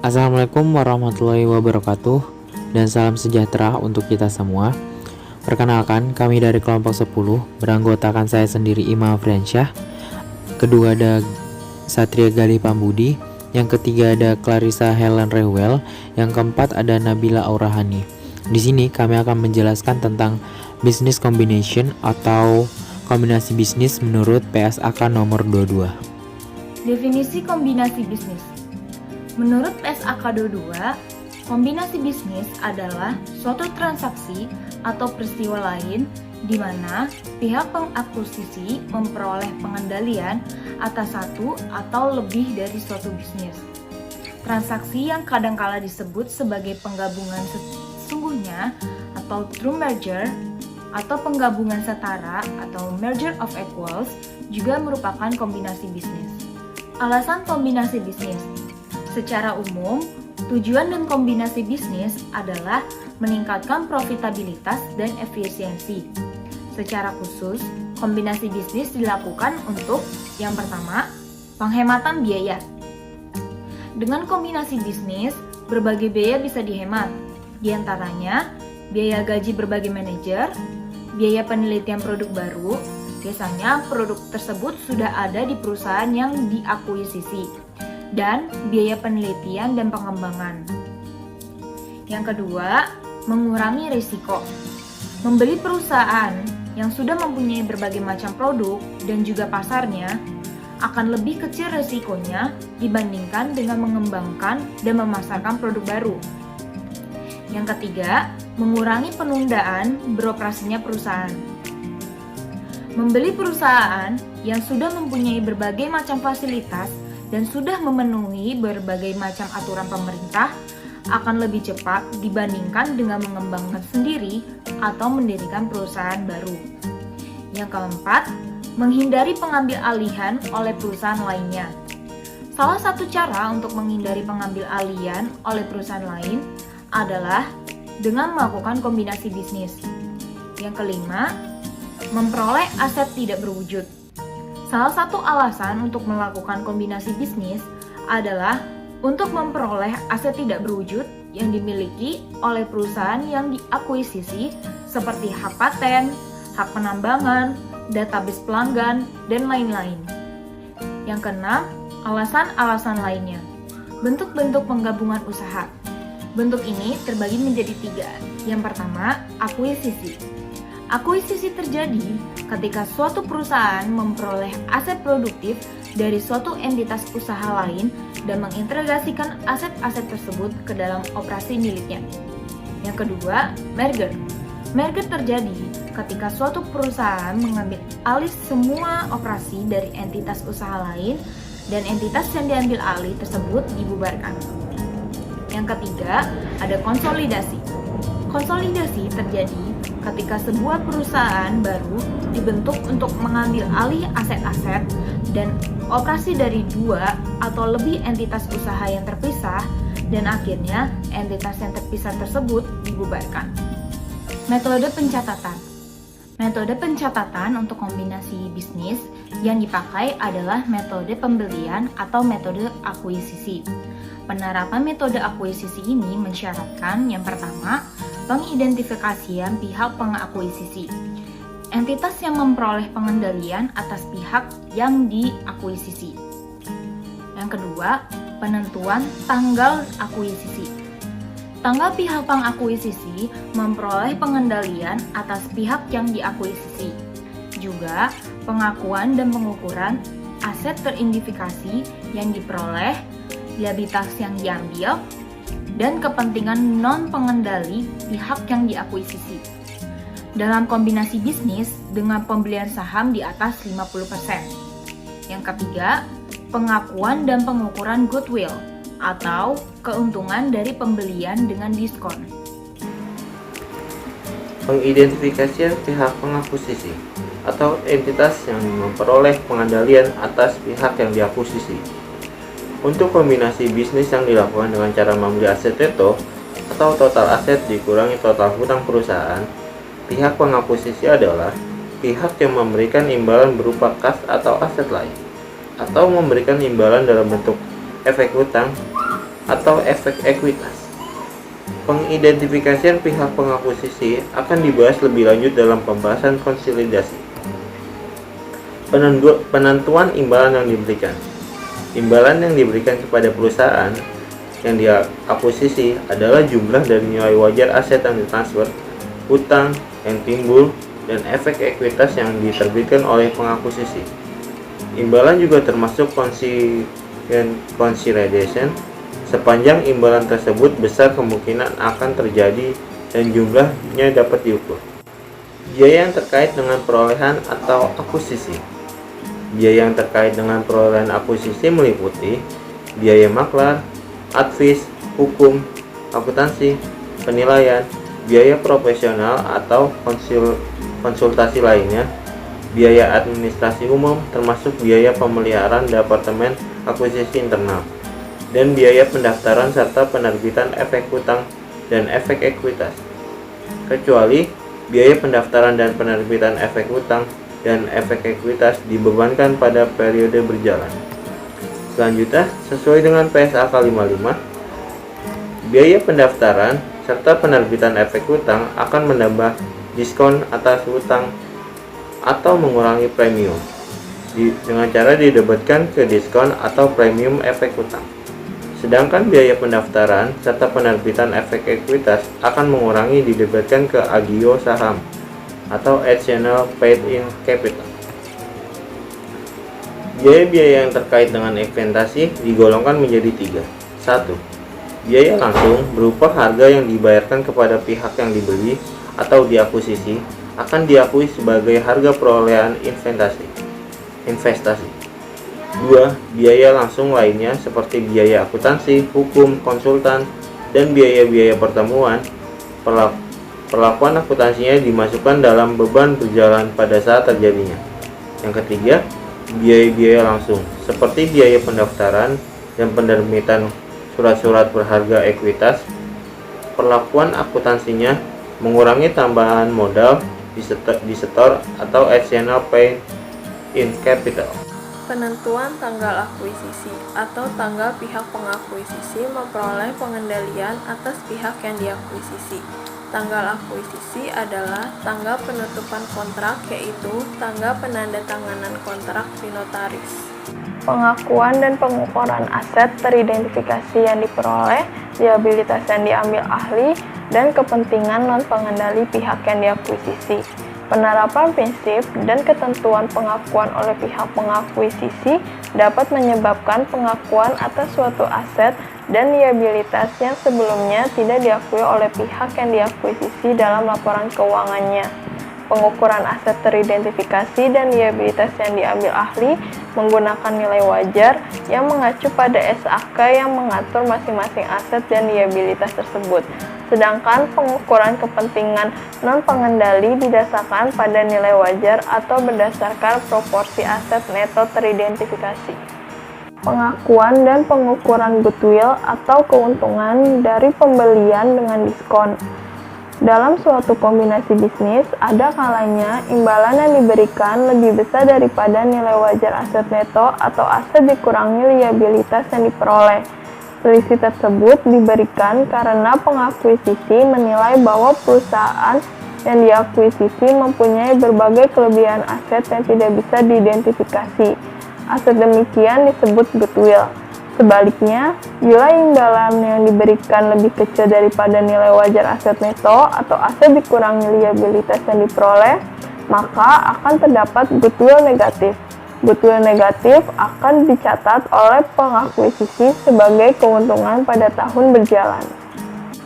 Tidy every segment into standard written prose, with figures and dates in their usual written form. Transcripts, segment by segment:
Assalamualaikum warahmatullahi wabarakatuh dan salam sejahtera untuk kita semua. Perkenalkan, kami dari kelompok 10 beranggotakan saya sendiri Imam Friansyah. Kedua ada Satria Galih Pambudi, yang ketiga ada Clarissa Helen Rewel, yang keempat ada Nabila Aurahani. Di sini kami akan menjelaskan tentang business combination atau kombinasi bisnis menurut PSAK nomor 22. Definisi kombinasi bisnis. Menurut PSAK 22, kombinasi bisnis adalah suatu transaksi atau peristiwa lain di mana pihak pengakuisisi memperoleh pengendalian atas satu atau lebih dari suatu bisnis. Transaksi yang kadangkala disebut sebagai penggabungan sesungguhnya atau true merger atau penggabungan setara atau merger of equals juga merupakan kombinasi bisnis. Alasan kombinasi bisnis. Secara umum, tujuan dan kombinasi bisnis adalah meningkatkan profitabilitas dan efisiensi. Secara khusus, kombinasi bisnis dilakukan untuk yang pertama, penghematan biaya. Dengan kombinasi bisnis, berbagai biaya bisa dihemat. Di antaranya, biaya gaji berbagai manajer, biaya penelitian produk baru. Biasanya produk tersebut sudah ada di perusahaan yang diakuisisi, dan biaya penelitian dan pengembangan. Yang kedua, mengurangi risiko. Membeli perusahaan yang sudah mempunyai berbagai macam produk dan juga pasarnya akan lebih kecil risikonya dibandingkan dengan mengembangkan dan memasarkan produk baru. Yang ketiga, mengurangi penundaan beroperasinya perusahaan. Membeli perusahaan yang sudah mempunyai berbagai macam fasilitas dan sudah memenuhi berbagai macam aturan pemerintah akan lebih cepat dibandingkan dengan mengembangkan sendiri atau mendirikan perusahaan baru. Yang keempat, menghindari pengambil alihan oleh perusahaan lainnya. Salah satu cara untuk menghindari pengambil alihan oleh perusahaan lain adalah dengan melakukan kombinasi bisnis. Yang kelima, memperoleh aset tidak berwujud. Salah satu alasan untuk melakukan kombinasi bisnis adalah untuk memperoleh aset tidak berwujud yang dimiliki oleh perusahaan yang diakuisisi seperti hak paten, hak penambangan, database pelanggan, dan lain-lain. Yang keenam, alasan-alasan lainnya. Bentuk-bentuk penggabungan usaha. Bentuk ini terbagi menjadi 3. Yang pertama, akuisisi. Akuisisi terjadi ketika suatu perusahaan memperoleh aset produktif dari suatu entitas usaha lain dan mengintegrasikan aset-aset tersebut ke dalam operasi miliknya. Yang kedua, merger. Merger terjadi ketika suatu perusahaan mengambil alih semua operasi dari entitas usaha lain dan entitas yang diambil alih tersebut dibubarkan. Yang ketiga, ada konsolidasi. Konsolidasi terjadi ketika sebuah perusahaan baru dibentuk untuk mengambil alih aset-aset dan operasi dari 2 atau lebih entitas usaha yang terpisah dan akhirnya entitas yang terpisah tersebut dibubarkan. Metode pencatatan. Metode pencatatan untuk kombinasi bisnis yang dipakai adalah metode pembelian atau metode akuisisi. Penerapan metode akuisisi ini mensyaratkan yang pertama, pengidentifikasian pihak pengakuisisi. Entitas yang memperoleh pengendalian atas pihak yang diakuisisi. Yang kedua, penentuan tanggal akuisisi. Tanggal pihak pengakuisisi memperoleh pengendalian atas pihak yang diakuisisi. Juga, pengakuan dan pengukuran aset teridentifikasi yang diperoleh, liabilitas yang diambil, dan kepentingan non-pengendali pihak yang diakuisisi. Dalam kombinasi bisnis dengan pembelian saham di atas 50%. Yang ketiga, pengakuan dan pengukuran goodwill atau keuntungan dari pembelian dengan diskon. Pengidentifikasian pihak pengakuisisi atau entitas yang memperoleh pengendalian atas pihak yang diakuisisi. Untuk kombinasi bisnis yang dilakukan dengan cara membeli aset neto atau total aset dikurangi total hutang perusahaan, pihak pengakuisisi adalah pihak yang memberikan imbalan berupa kas atau aset lain, atau memberikan imbalan dalam bentuk efek hutang atau efek ekuitas. Pengidentifikasian pihak pengakuisisi akan dibahas lebih lanjut dalam pembahasan konsolidasi. Penentuan imbalan yang diberikan. Imbalan yang diberikan kepada perusahaan yang diakuisisi adalah jumlah dari nilai wajar aset yang ditransfer, hutang yang timbul, dan efek ekuitas yang diterbitkan oleh pengakuisisi. Imbalan juga termasuk consolidation sepanjang imbalan tersebut besar kemungkinan akan terjadi dan jumlahnya dapat diukur. Biaya yang terkait dengan perolehan atau akuisisi. Biaya yang terkait dengan perolehan akuisisi meliputi biaya maklar, advis, hukum, akuntansi, penilaian, biaya profesional atau konsultasi lainnya, biaya administrasi umum termasuk biaya pemeliharaan departemen akuisisi internal, dan biaya pendaftaran serta penerbitan efek hutang dan efek ekuitas. Kecuali biaya pendaftaran dan penerbitan efek hutang dan efek ekuitas dibebankan pada periode berjalan. Selanjutnya, sesuai dengan PSAK 55, biaya pendaftaran serta penerbitan efek hutang akan menambah diskon atas hutang atau mengurangi premium dengan cara didebatkan ke diskon atau premium efek hutang. Sedangkan biaya pendaftaran serta penerbitan efek ekuitas akan mengurangi didebatkan ke agio saham atau additional paid in capital. Biaya-biaya yang terkait dengan investasi digolongkan menjadi 3. 1. Biaya langsung berupa harga yang dibayarkan kepada pihak yang dibeli atau diakuisisi akan diakui sebagai harga perolehan investasi. 2. Biaya langsung lainnya seperti biaya akuntansi, hukum, konsultan, dan biaya-biaya pertemuan. Perlakuan akuntansinya dimasukkan dalam beban berjalan pada saat terjadinya. Yang ketiga, biaya-biaya langsung seperti biaya pendaftaran dan penerbitan surat-surat berharga ekuitas. Perlakuan akuntansinya mengurangi tambahan modal disetor atau additional paid in capital. Penentuan tanggal akuisisi atau tanggal pihak pengakuisisi memperoleh pengendalian atas pihak yang diakuisisi. Tanggal akuisisi adalah tanggal penutupan kontrak, yaitu tanggal penandatanganan kontrak di notaris. Pengakuan dan pengukuran aset teridentifikasi yang diperoleh, liabilitas yang diambil ahli, dan kepentingan non-pengendali pihak yang diakuisisi. Penerapan prinsip dan ketentuan pengakuan oleh pihak pengakuisisi dapat menyebabkan pengakuan atas suatu aset dan liabilitas yang sebelumnya tidak diakui oleh pihak yang diakuisisi dalam laporan keuangannya. Pengukuran aset teridentifikasi dan liabilitas yang diambil ahli menggunakan nilai wajar yang mengacu pada SAK yang mengatur masing-masing aset dan liabilitas tersebut. Sedangkan pengukuran kepentingan non-pengendali didasarkan pada nilai wajar atau berdasarkan proporsi aset neto teridentifikasi. Pengakuan dan pengukuran goodwill atau keuntungan dari pembelian dengan diskon. Dalam suatu kombinasi bisnis, ada kalanya imbalan yang diberikan lebih besar daripada nilai wajar aset neto atau aset dikurangi liabilitas yang diperoleh. Selisih tersebut diberikan karena pengakuisisi menilai bahwa perusahaan yang diakuisisi mempunyai berbagai kelebihan aset yang tidak bisa diidentifikasi. Aset demikian disebut goodwill. Sebaliknya, bila imbalan yang diberikan lebih kecil daripada nilai wajar aset neto atau aset dikurangi liabilitas yang diperoleh, maka akan terdapat goodwill negatif. Goodwill negatif akan dicatat oleh pengakuisisi sebagai keuntungan pada tahun berjalan.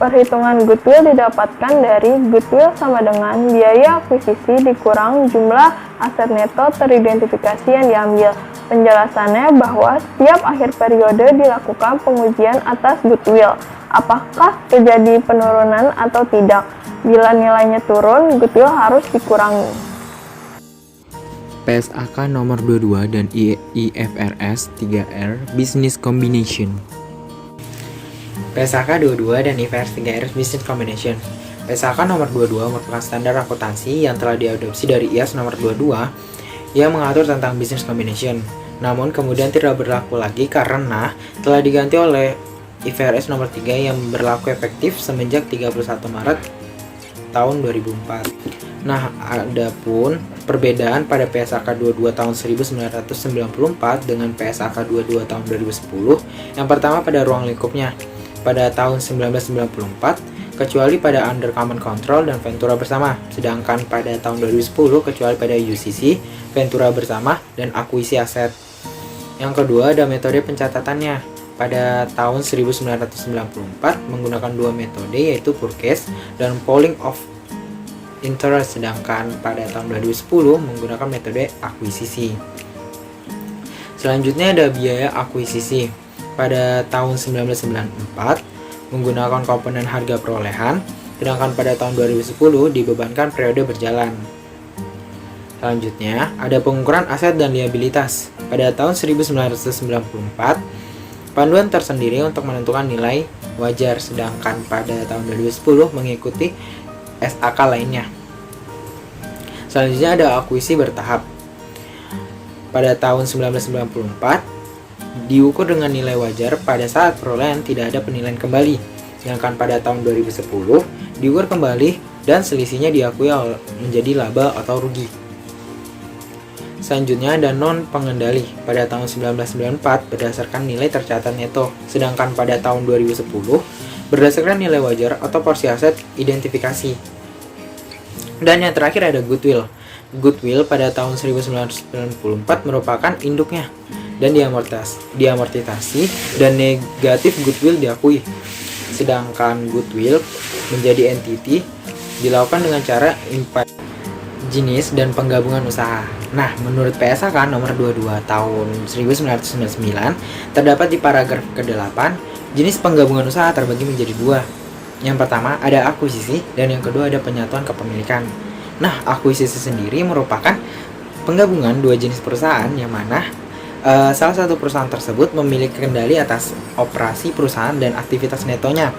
Perhitungan goodwill didapatkan dari goodwill sama dengan biaya akuisisi dikurang jumlah aset neto teridentifikasi yang diambil. Penjelasannya bahwa setiap akhir periode dilakukan pengujian atas goodwill. Apakah terjadi penurunan atau tidak? Bila nilainya turun, goodwill harus dikurangi. PSAK nomor 22 dan IFRS 3R Business Combination. PSAK 22 dan IFRS 3R Business Combination. PSAK nomor 22 merupakan standar akuntansi yang telah diadopsi dari IAS nomor 22 yang mengatur tentang business combination. Namun kemudian tidak berlaku lagi karena telah diganti oleh IFRS nomor 3 yang berlaku efektif semenjak 31 Maret tahun 2004. Nah, adapun perbedaan pada PSAK 22 tahun 1994 dengan PSAK 22 tahun 2010, yang pertama pada ruang lingkupnya. Pada tahun 1994, kecuali pada Under Common Control dan Ventura bersama, sedangkan pada tahun 2010 kecuali pada UCC, Ventura bersama, dan akuisisi aset. Yang kedua ada metode pencatatannya. Pada tahun 1994 menggunakan dua metode, yaitu purchase dan polling of interest, sedangkan pada tahun 2010 menggunakan metode akuisisi. Selanjutnya ada biaya akuisisi. Pada tahun 1994 menggunakan komponen harga perolehan, sedangkan pada tahun 2010 dibebankan periode berjalan. Selanjutnya ada pengukuran aset dan liabilitas. Pada tahun 1994 panduan tersendiri untuk menentukan nilai wajar, sedangkan pada tahun 2010 mengikuti SAK lainnya. Selanjutnya ada akuisisi bertahap. Pada tahun 1994 diukur dengan nilai wajar pada saat perolehan tidak ada penilaian kembali, sedangkan pada tahun 2010 diukur kembali dan selisihnya diakui menjadi laba atau rugi. Selanjutnya ada non pengendali. Pada tahun 1994 berdasarkan nilai tercatat neto, sedangkan pada tahun 2010 berdasarkan nilai wajar atau porsi aset identifikasi. Dan yang terakhir ada goodwill. Goodwill pada tahun 1994 merupakan induknya dan diamortisasi dan negatif goodwill diakui. Sedangkan goodwill menjadi entity dilakukan dengan cara impact jenis dan penggabungan usaha. Nah, menurut PSAK nomor 22 tahun 1999 terdapat di paragraf ke-8 jenis penggabungan usaha terbagi menjadi dua. Yang pertama ada akuisisi dan yang kedua ada penyatuan kepemilikan. Nah, akuisisi sendiri merupakan penggabungan dua jenis perusahaan yang mana salah satu perusahaan tersebut memiliki kendali atas operasi perusahaan dan aktivitas netonya.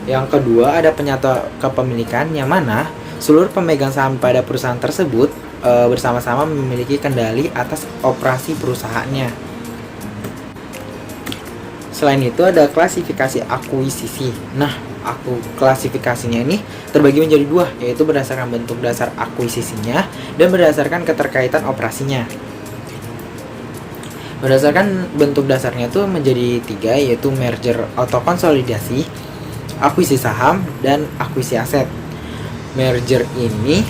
Yang kedua ada penyatuan kepemilikan yang mana seluruh pemegang saham pada perusahaan tersebut bersama-sama memiliki kendali atas operasi perusahaannya. Selain itu ada klasifikasi akuisisi. Nah, klasifikasinya ini terbagi menjadi dua, yaitu berdasarkan bentuk dasar akuisisinya dan berdasarkan keterkaitan operasinya. Berdasarkan bentuk dasarnya itu menjadi tiga, yaitu merger atau konsolidasi, akuisisi saham, dan akuisisi aset. Merger ini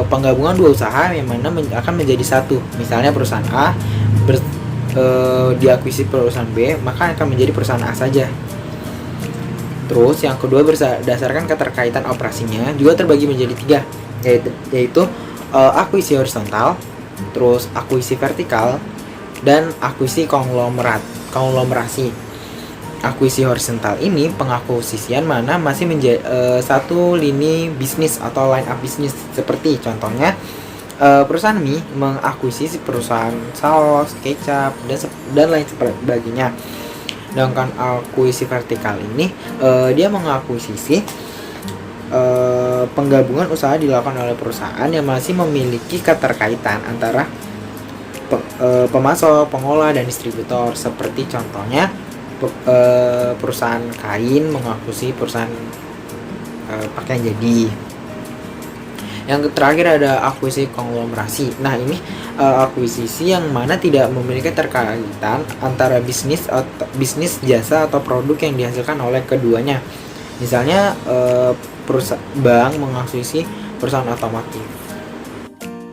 penggabungan dua usaha yang mana akan menjadi satu. Misalnya perusahaan A diakuisisi perusahaan B, maka akan menjadi perusahaan A saja. Terus yang kedua berdasarkan keterkaitan operasinya juga terbagi menjadi tiga, yaitu akuisisi horizontal, terus akuisisi vertikal, dan akuisisi konglomerasi. Akuisisi horizontal ini pengakuisisian mana masih menjadi satu lini bisnis atau line up bisnis, seperti contohnya perusahaan mie mengakuisisi perusahaan saus, kecap, dan lain sebagainya. Sedangkan akuisisi vertikal ini dia mengakuisisi penggabungan usaha dilakukan oleh perusahaan yang masih memiliki keterkaitan antara pemasok, pengolah, dan distributor, seperti contohnya perusahaan kain mengakuisisi perusahaan pakaian jadi. Yang terakhir ada akuisisi konglomerasi. Nah, ini akuisisi yang mana tidak memiliki terkaitan antara bisnis jasa atau produk yang dihasilkan oleh keduanya. Misalnya bank mengakuisisi perusahaan otomotif.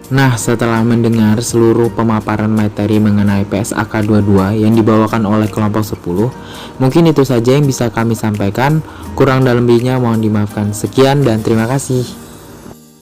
Nah, setelah mendengar seluruh pemaparan materi mengenai PSAK 22 yang dibawakan oleh kelompok 10, mungkin itu saja yang bisa kami sampaikan. Kurang dan lebihnya mohon dimaafkan. Sekian dan terima kasih.